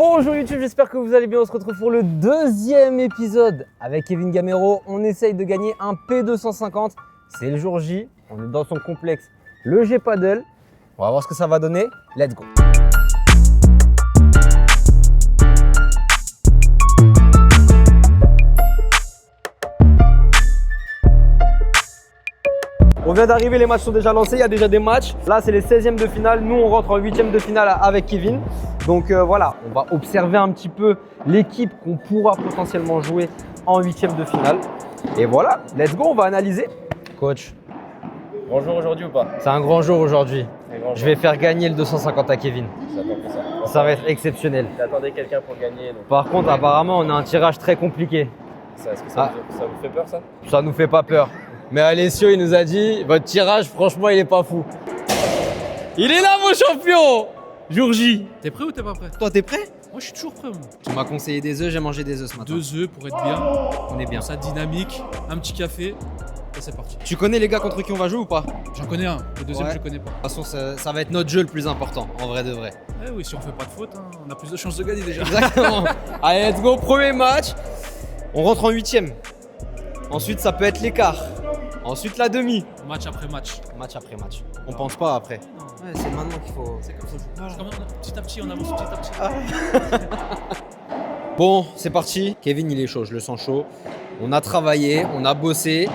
Bonjour YouTube, j'espère que vous allez bien. On se retrouve pour le deuxième épisode avec Kevin Gamero. On essaye de gagner un P250. C'est le jour J, on est dans son complexe, le G-Paddle. On va voir ce que ça va donner. Let's go. On vient d'arriver, les matchs sont déjà lancés, il y a déjà des matchs. Là, c'est les 16e de finale. Nous, on rentre en 8e de finale avec Kevin. Donc voilà, on va observer un petit peu l'équipe qu'on pourra potentiellement jouer en 8e de finale. Et voilà, let's go, on va analyser. Coach. Grand jour aujourd'hui ou pas? C'est un grand jour aujourd'hui. Je vais faire gagner le 250 à Kevin. Ça va être exceptionnel. J'attendais quelqu'un pour gagner. Donc... Par contre, apparemment, on a un tirage très compliqué. Est-ce que ça vous fait peur ça? Ça nous fait pas peur. Mais Alessio, il nous a dit, votre tirage, franchement, il est pas fou. Il est là, mon champion! Jour J. T'es prêt ou t'es pas prêt? Toi, t'es prêt? Moi je suis toujours prêt. Moi. Tu m'as conseillé des œufs, j'ai mangé des œufs ce matin. 2 œufs pour être bien. On est bien. Ça dynamique, un petit café et c'est parti. Tu connais les gars contre qui on va jouer ou pas? J'en connais un, le deuxième Ouais. je connais pas. De toute façon, ça va être notre jeu le plus important, en vrai de vrai. Eh oui, si on fait pas de faute, hein, on a plus de chances de gagner déjà. Exactement. Allez, let's go, premier match. On rentre en 8e. Ensuite, ça peut être l'écart. Ensuite, la demi. Match après match. Match après match. On pense pas après. Ouais, c'est maintenant qu'il faut. C'est comme ça. Voilà. Petit à petit, on avance petit à petit. Bon, c'est parti. Kevin, il est chaud, je le sens chaud. On a travaillé, on a bossé.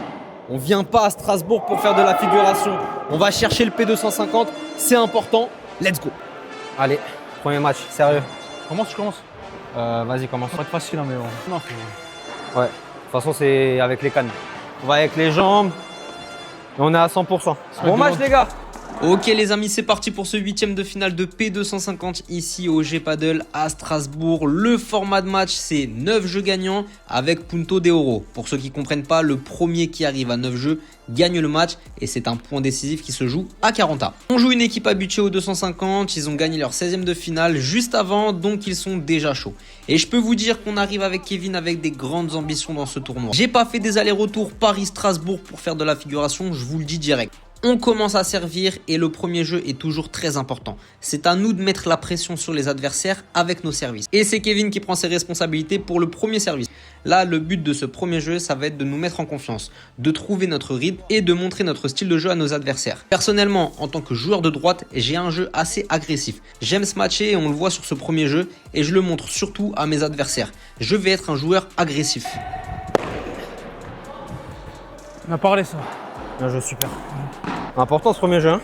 On vient pas à Strasbourg pour faire de la figuration. On va chercher le P250. C'est important. Let's go. Allez, premier match, sérieux. Comment je commence? Vas-y, commence. Ça va être facile, hein, mais bon. Non, faut... Ouais, de toute façon, c'est avec les cannes. On va avec les jambes et on est à 100%. Bon match, les gars. Ok les amis, c'est parti pour ce 8e de finale de P250 ici au G-Paddle à Strasbourg. Le format de match, c'est 9 jeux gagnants avec Punto de Oro. Pour ceux qui ne comprennent pas, le premier qui arrive à 9 jeux gagne le match et c'est un point décisif qui se joue à 40A. On joue une équipe habituée au 250, ils ont gagné leur 16e de finale juste avant, donc ils sont déjà chauds. Et je peux vous dire qu'on arrive avec Kevin avec des grandes ambitions dans ce tournoi. J'ai pas fait des allers-retours Paris-Strasbourg pour faire de la figuration, je vous le dis direct. On commence à servir et le premier jeu est toujours très important. C'est à nous de mettre la pression sur les adversaires avec nos services. Et c'est Kevin qui prend ses responsabilités pour le premier service. Là, le but de ce premier jeu, ça va être de nous mettre en confiance, de trouver notre rythme et de montrer notre style de jeu à nos adversaires. Personnellement, en tant que joueur de droite, j'ai un jeu assez agressif. J'aime se matcher et on le voit sur ce premier jeu et je le montre surtout à mes adversaires. Je vais être un joueur agressif. On a parlé ça. Un jeu super. Important ce premier jeu, hein.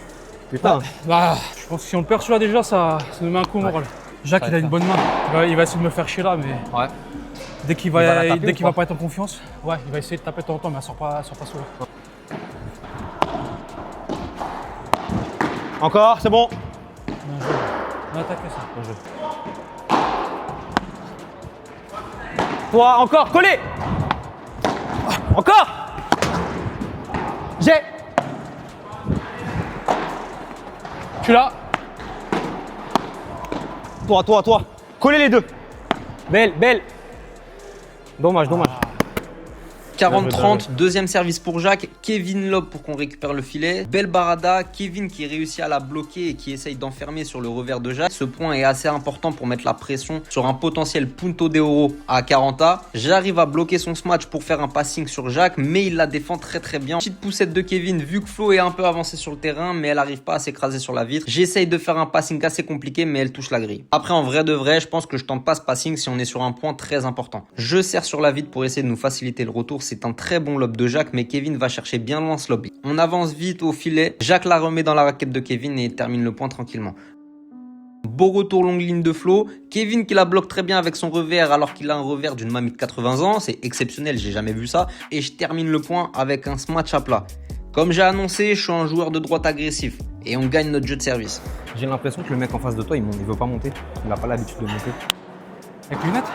Putain. Bah, je pense que si on le perd celui-là déjà, ça nous met un coup au moral. Jacques, il a une bonne main. Il va essayer de me faire chier là, mais Ouais. dès qu'il va pas être en confiance, ouais, il va essayer de taper de temps en temps, mais elle sort pas souvent. Encore, c'est bon. Bien joué. On a attaqué ça. Bien joué. Toi, encore, collé. Encore. J'ai. Tu l'as. Toi. Collez les deux. Belle. Dommage. 40-30, deuxième service pour Jacques, Kevin lob pour qu'on récupère le filet, belle barada, Kevin qui réussit à la bloquer et qui essaye d'enfermer sur le revers de Jacques. Ce point est assez important pour mettre la pression sur un potentiel Punto de Oro à 40A. J'arrive à bloquer son smash pour faire un passing sur Jacques, mais il la défend très bien. Petite poussette de Kevin vu que Flo est un peu avancé sur le terrain, mais elle n'arrive pas à s'écraser sur la vitre. J'essaye de faire un passing assez compliqué, mais elle touche la grille. Après, en vrai de vrai, je pense que je tente pas ce passing si on est sur un point très important. Je serre sur la vitre pour essayer de nous faciliter le retour. C'est un très bon lob de Jacques, mais Kevin va chercher bien loin ce lob. On avance vite au filet. Jacques la remet dans la raquette de Kevin et termine le point tranquillement. Beau retour longue ligne de Flo. Kevin qui la bloque très bien avec son revers alors qu'il a un revers d'une mamie de 80 ans. C'est exceptionnel, j'ai jamais vu ça. Et je termine le point avec un smash à plat. Comme j'ai annoncé, je suis un joueur de droite agressif. Et on gagne notre jeu de service. J'ai l'impression que le mec en face de toi, il veut pas monter. Il n'a pas l'habitude de monter. Avec les lunettes?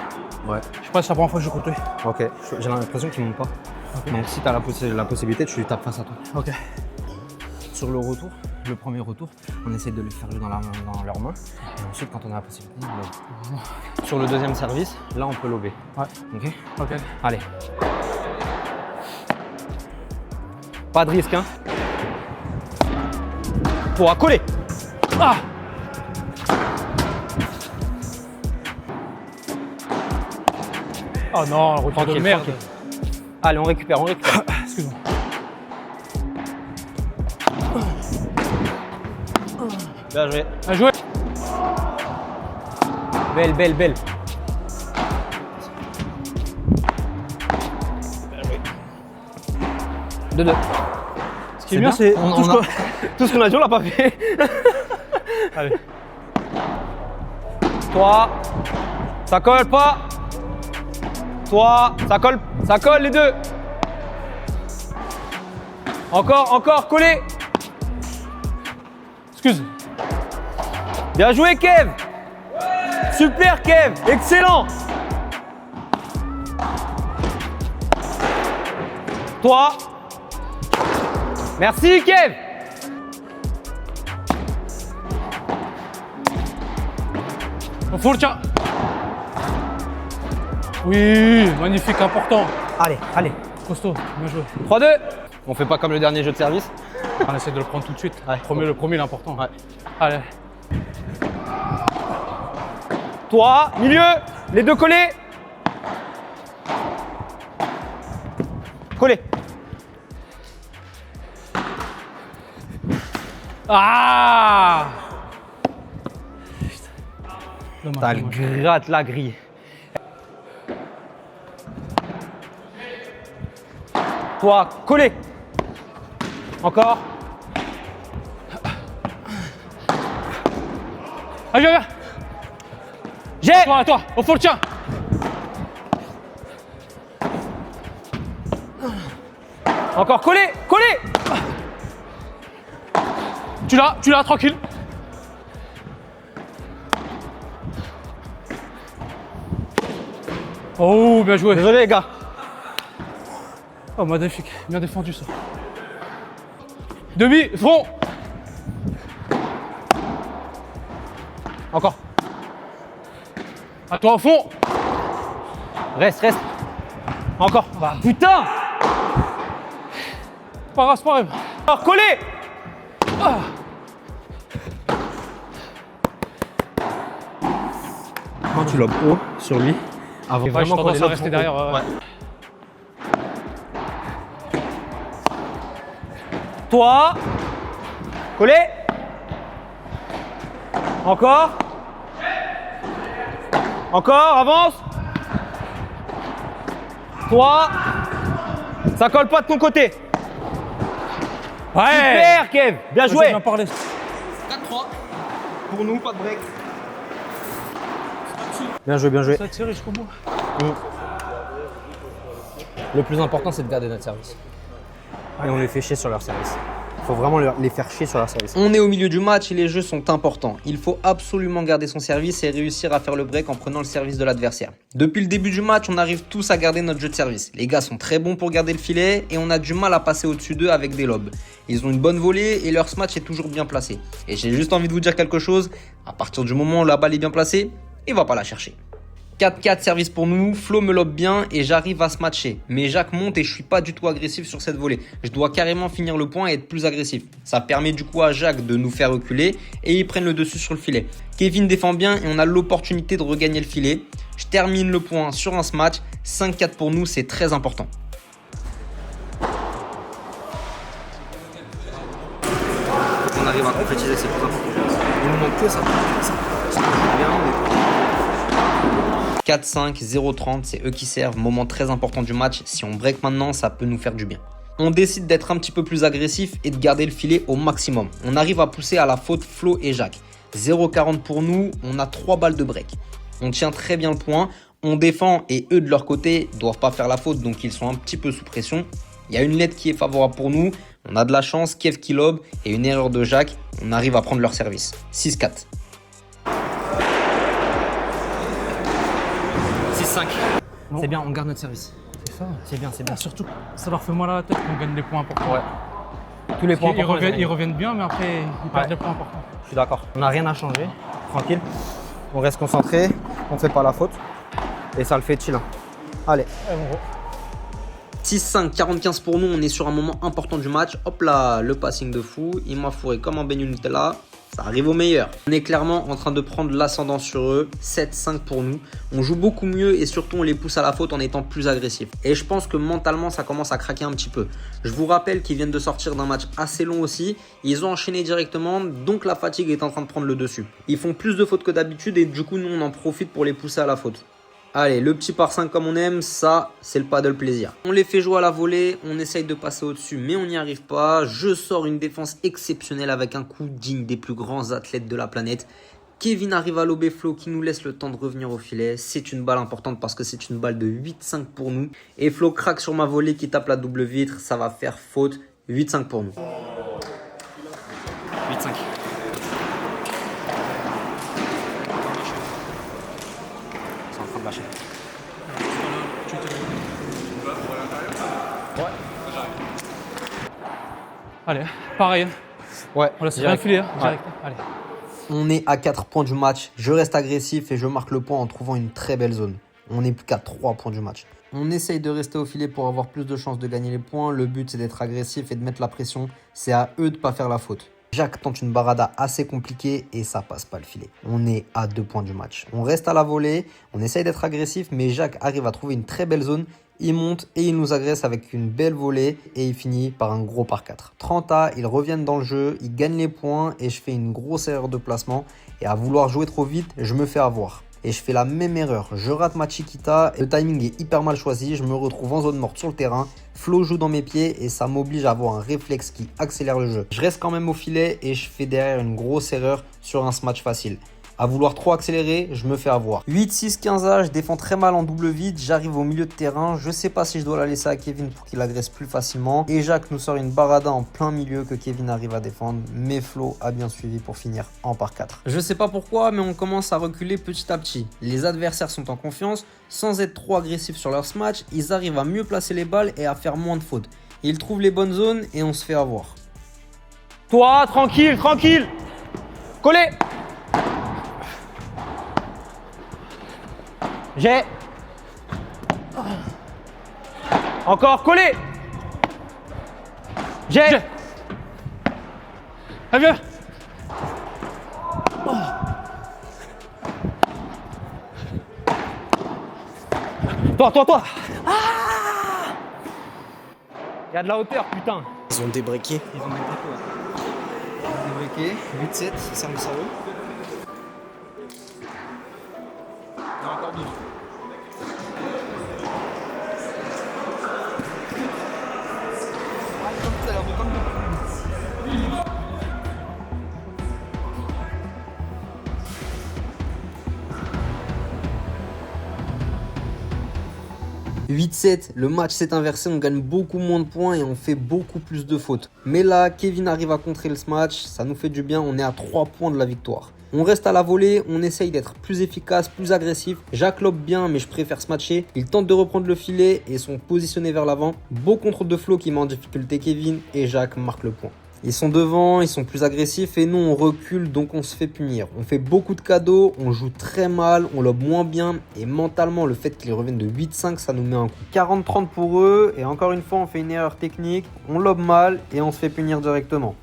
Ouais. Je sais pas, c'est la première fois que je compte. Ok. J'ai l'impression qu'il monte pas. Okay. Donc si tu as la possibilité, tu lui tapes face à toi. Ok. Sur le retour, le premier retour, on essaie de les faire jouer dans leurs mains. Et ensuite, quand on a la possibilité, on lobe. Sur le deuxième service, là, on peut lober. Ouais. Ok. Allez. Pas de risque, hein. Pour coller. Ah. Oh non, retour de Tranquille, merde. tranquille. Allez, on récupère, on récupère. Excuse-moi. Bien joué. Bien joué. Belle, belle, belle. 2-2. Ce qui est bien, c'est tout ce qu'on a dit, on l'a pas fait. Allez. 3. Ça colle pas. 3. Ça colle les deux. Encore, collé. Excuse. Bien joué, Kev. Super, Kev. Excellent. 3. Merci, Kev. Au fond, tiens. Oui, magnifique, important. Allez, allez. Costaud, bien joué. 3-2. On fait pas comme le dernier jeu de service. On essaie de le prendre tout de suite. Ouais. Le premier, il est important. Ouais. Allez. 3, milieu, les deux collés. Collés. Ah! Dommage, T'as le dommage. gratte la grille. 3, collé. Encore. Allez, viens, viens. J'ai. Toi, à toi, au fond, tiens. Encore collé, collé. Tu l'as, tranquille. Oh, bien joué. Désolé les gars. Oh, magnifique, bien défendu ça. Demi, front. Encore. À toi, au fond. Reste. Encore. Bah, putain. C'est pas grave, c'est pas grave. Alors collé. Ah. Quand tu lobes haut sur lui. Avant Ouais, j'ai tendance à rester derrière. Ouais. Toi. Collé. Encore. Encore, avance. Toi. Ça colle pas de ton côté. Ouais. Super, Kev. Bien joué. Bien parlé. 4-3. Pour nous, pas de break. Bien joué, bien joué. Ça a tiré jusqu'au bout. Le plus important, c'est de garder notre service. Et on les fait chier sur leur service. Il faut vraiment les faire chier sur leur service. On est au milieu du match et les jeux sont importants. Il faut absolument garder son service et réussir à faire le break en prenant le service de l'adversaire. Depuis le début du match, on arrive tous à garder notre jeu de service. Les gars sont très bons pour garder le filet et on a du mal à passer au-dessus d'eux avec des lobes. Ils ont une bonne volée et leur smash est toujours bien placé. Et j'ai juste envie de vous dire quelque chose, à partir du moment où la balle est bien placée, il va pas la chercher. 4-4 service pour nous, Flo me lobe bien et j'arrive à se matcher. Mais Jacques monte et je suis pas du tout agressif sur cette volée. Je dois carrément finir le point et être plus agressif. Ça permet du coup à Jacques de nous faire reculer et ils prennent le dessus sur le filet. Kevin défend bien et on a l'opportunité de regagner le filet. Je termine le point sur un smash. 5-4 pour nous, c'est très important. On arrive à concrétiser, c'est plus important. Il nous manque que ça. Ça marche bien, mais 4-5, 0-30, c'est eux qui servent. Moment très important du match. Si on break maintenant, ça peut nous faire du bien. On décide d'être un petit peu plus agressif et de garder le filet au maximum. On arrive à pousser à la faute Flo et Jacques. 0-40 pour nous, on a 3 balles de break. On tient très bien le point. On défend et eux de leur côté doivent pas faire la faute, donc ils sont un petit peu sous pression. Il y a une lettre qui est favorable pour nous. On a de la chance, Kev qui lobe et une erreur de Jacques. On arrive à prendre leur service. 6-4. 6-5. Non. C'est bien, on garde notre service. C'est ça. C'est bien, c'est bien. Ah, surtout, ça leur fait mal à la tête qu'on gagne des points importants. Ouais. Tous les points Ils importants, reviennent, les ils amis. reviennent bien, mais après, ils perdent des points importants. Je suis d'accord. On n'a rien à changer. Tranquille. On reste concentré. On ne fait pas la faute. Et ça le fait chill. Allez. 6-5, 45 pour nous, on est sur un moment important du match. Hop là, le passing de fou. Il m'a fourré comme un beignet Nutella. Ça arrive aux meilleurs. On est clairement en train de prendre l'ascendant sur eux. 7-5 pour nous. On joue beaucoup mieux et surtout on les pousse à la faute en étant plus agressifs. Et je pense que mentalement ça commence à craquer un petit peu. Je vous rappelle qu'ils viennent de sortir d'un match assez long aussi. Ils ont enchaîné directement, donc la fatigue est en train de prendre le dessus. Ils font plus de fautes que d'habitude et du coup nous on en profite pour les pousser à la faute. Allez, le petit par 5 comme on aime, ça, c'est le paddle plaisir. On les fait jouer à la volée, on essaye de passer au-dessus, mais on n'y arrive pas. Je sors une défense exceptionnelle avec un coup digne des plus grands athlètes de la planète. Kevin arrive à lober Flo qui nous laisse le temps de revenir au filet. C'est une balle importante parce que c'est une balle de 8-5 pour nous. Et Flo craque sur ma volée qui tape la double vitre, ça va faire faute. 8-5 pour nous. 8-5. C'est en train de lâcher. Allez, pareil. Ouais, On laisse rien filer. Direct. Allez. On est à 4 points du match. Je reste agressif et je marque le point en trouvant une très belle zone. On n'est plus qu'à 3 points du match. On essaye de rester au filet pour avoir plus de chances de gagner les points. Le but, c'est d'être agressif et de mettre la pression. C'est à eux de ne pas faire la faute. Jacques tente une barada assez compliquée et ça passe pas le filet. On est à 2 points du match. On reste à la volée, on essaye d'être agressif, mais Jacques arrive à trouver une très belle zone. Il monte et il nous agresse avec une belle volée et il finit par un gros par 4. 30A, ils reviennent dans le jeu, ils gagnent les points et je fais une grosse erreur de placement. Et à vouloir jouer trop vite, je me fais avoir. Et je fais la même erreur, je rate ma chiquita, le timing est hyper mal choisi, je me retrouve en zone morte sur le terrain, Flo joue dans mes pieds et ça m'oblige à avoir un réflexe qui accélère le jeu. Je reste quand même au filet et je fais derrière une grosse erreur sur un smash facile. À vouloir trop accélérer, je me fais avoir. 8-6-15A, je défends très mal en double vide, j'arrive au milieu de terrain, je sais pas si je dois la laisser à Kevin pour qu'il agresse plus facilement. Et Jacques nous sort une barada en plein milieu que Kevin arrive à défendre, mais Flo a bien suivi pour finir en par 4. Je sais pas pourquoi, mais on commence à reculer petit à petit. Les adversaires sont en confiance, sans être trop agressifs sur leur smash, ils arrivent à mieux placer les balles et à faire moins de fautes. Ils trouvent les bonnes zones et on se fait avoir. Toi, tranquille, tranquille. Collé. J'ai. Encore collé. J'ai. Allez, viens. Toi. Il y a de la hauteur, putain. Ils ont débreaké. Débreaké, 8-7, Ça me cerveau. « 8-7, le match s'est inversé, on gagne beaucoup moins de points et on fait beaucoup plus de fautes. Mais là, Kevin arrive à contrer le match, ça nous fait du bien, on est à 3 points de la victoire. On reste à la volée, on essaye d'être plus efficace, plus agressif. Jacques lobe bien, mais je préfère smatcher. Ils tentent de reprendre le filet et sont positionnés vers l'avant. Beau contrôle de Flo qui met en difficulté Kevin et Jacques marque le point. Ils sont devant, ils sont plus agressifs et nous on recule donc on se fait punir. On fait beaucoup de cadeaux, on joue très mal, on lobe moins bien et mentalement le fait qu'ils reviennent de 8-5 ça nous met un coup. 40-30 pour eux et encore une fois on fait une erreur technique, on lobe mal et on se fait punir directement.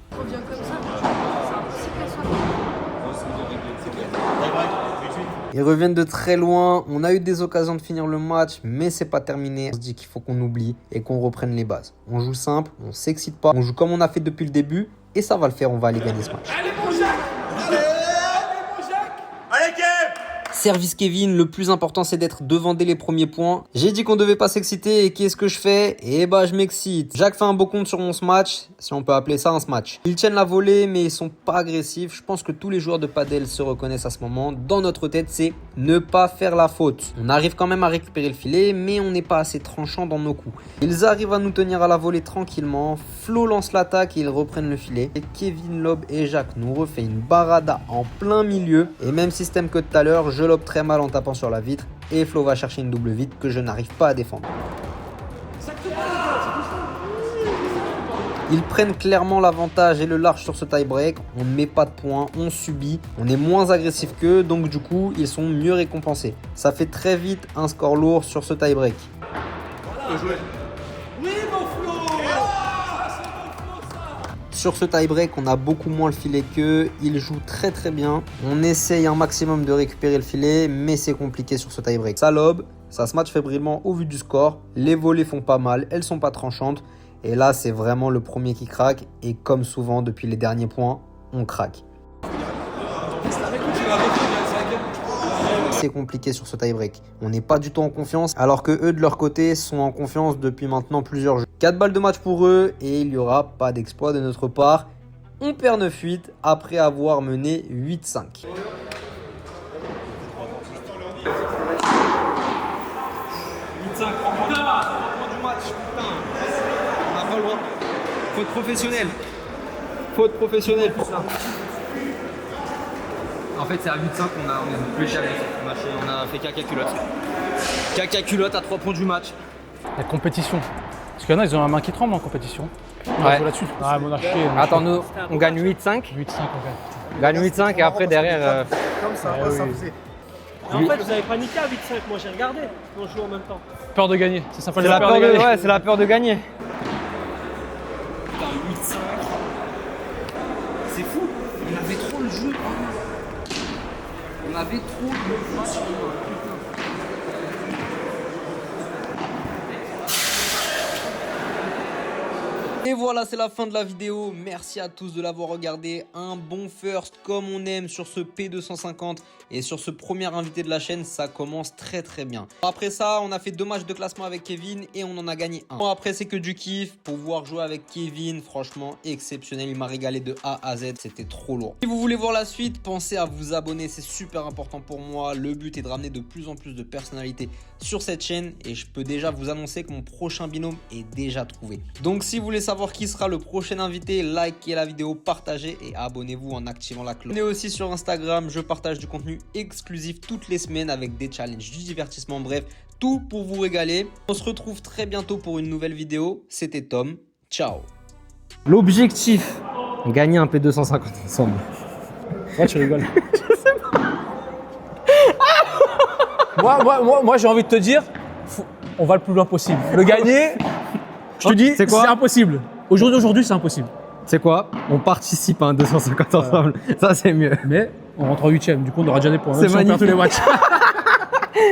Ils reviennent de très loin, on a eu des occasions de finir le match, mais c'est pas terminé. On se dit qu'il faut qu'on oublie et qu'on reprenne les bases. On joue simple, on s'excite pas, on joue comme on a fait depuis le début et ça va le faire, on va aller gagner ce match. Service Kevin, le plus important c'est d'être devant dès les premiers points. J'ai dit qu'on devait pas s'exciter et qu'est-ce que je fais? Et bah je m'excite. Jacques fait un beau compte sur mon smash, si on peut appeler ça un smash. Ils tiennent la volée mais ils sont pas agressifs. Je pense que tous les joueurs de padel se reconnaissent à ce moment. Dans notre tête c'est ne pas faire la faute. On arrive quand même à récupérer le filet mais on n'est pas assez tranchant dans nos coups. Ils arrivent à nous tenir à la volée tranquillement. Flo lance l'attaque et ils reprennent le filet. Et Kevin lobe et Jacques nous refait une barada en plein milieu. Et même système que tout à l'heure, je lobe très mal en tapant sur la vitre et Flo va chercher une double vitre que je n'arrive pas à défendre. Ils prennent clairement l'avantage et le large sur ce tie-break. On ne met pas de points, on subit, on est moins agressif qu'eux, donc du coup ils sont mieux récompensés. Ça fait très vite un score lourd sur ce tie-break. Sur ce tie-break, on a beaucoup moins le filet qu'eux. Ils jouent très très bien. On essaye un maximum de récupérer le filet, mais c'est compliqué sur ce tie-break. Ça lobe, ça se match fébrilement au vu du score. Les volées font pas mal, elles sont pas tranchantes. Et là, c'est vraiment le premier qui craque. Et comme souvent, depuis les derniers points, on craque. C'est compliqué sur ce tie-break. On n'est pas du tout en confiance, alors que eux, de leur côté, sont en confiance depuis maintenant plusieurs jeux. 4 balles de match pour eux et il n'y aura pas d'exploit de notre part. On perd 9-8 après avoir mené 8-5. Faute professionnelle. Faute professionnelle pour ça. En fait, c'est à 8-5 qu'on a plus jamais. On a fait caca culotte. Caca culotte à 3 points du match. La compétition. Parce qu'il y en a, ils ont la main qui tremble en compétition. Ouais. Là-dessus. Ah, mon archi. Attends, nous, on gagne 8-5. 8-5, on gagne. On gagne 8-5 et après derrière. Comme ça, Eh ouais, oui. ça faisait. En fait, vous avez paniqué à 8-5, moi j'ai regardé, on joue en même temps. Peur de gagner. C'est sympa C'est la peur de, ouais, c'est la peur de gagner. C'est fou, on avait trop le jeu. On avait trop le jeu. Et voilà, c'est la fin de la vidéo. Merci à tous de l'avoir regardé. Un bon first comme on aime sur ce P250 et sur ce premier invité de la chaîne, ça commence très très bien. Après ça, on a fait 2 matchs de classement avec Kevin et on en a gagné un. Bon, après, c'est que du kiff. Pouvoir jouer avec Kevin, franchement exceptionnel. Il m'a régalé de A à Z, c'était trop lourd. Si vous voulez voir la suite, pensez à vous abonner, c'est super important pour moi. Le but est de ramener de plus en plus de personnalités sur cette chaîne et je peux déjà vous annoncer que mon prochain binôme est déjà trouvé. Donc si vous voulez savoir qui sera le prochain invité, likez la vidéo, partagez et abonnez-vous en activant la cloche. On est aussi sur Instagram, je partage du contenu exclusif toutes les semaines avec des challenges, du divertissement, bref, tout pour vous régaler. On se retrouve très bientôt pour une nouvelle vidéo. C'était Tom, ciao. L'objectif, gagner un P250 ensemble. Ouais, tu rigoles. moi j'ai envie de te dire, on va le plus loin possible. Le gagner, je te dis, c'est quoi? c'est impossible. Aujourd'hui, c'est impossible. C'est quoi? On participe à un 250 ensemble. Ça, c'est mieux. Mais on rentre en 8ème, du coup on aura déjà des points. C'est Même si on perd tous les magnifique. matchs.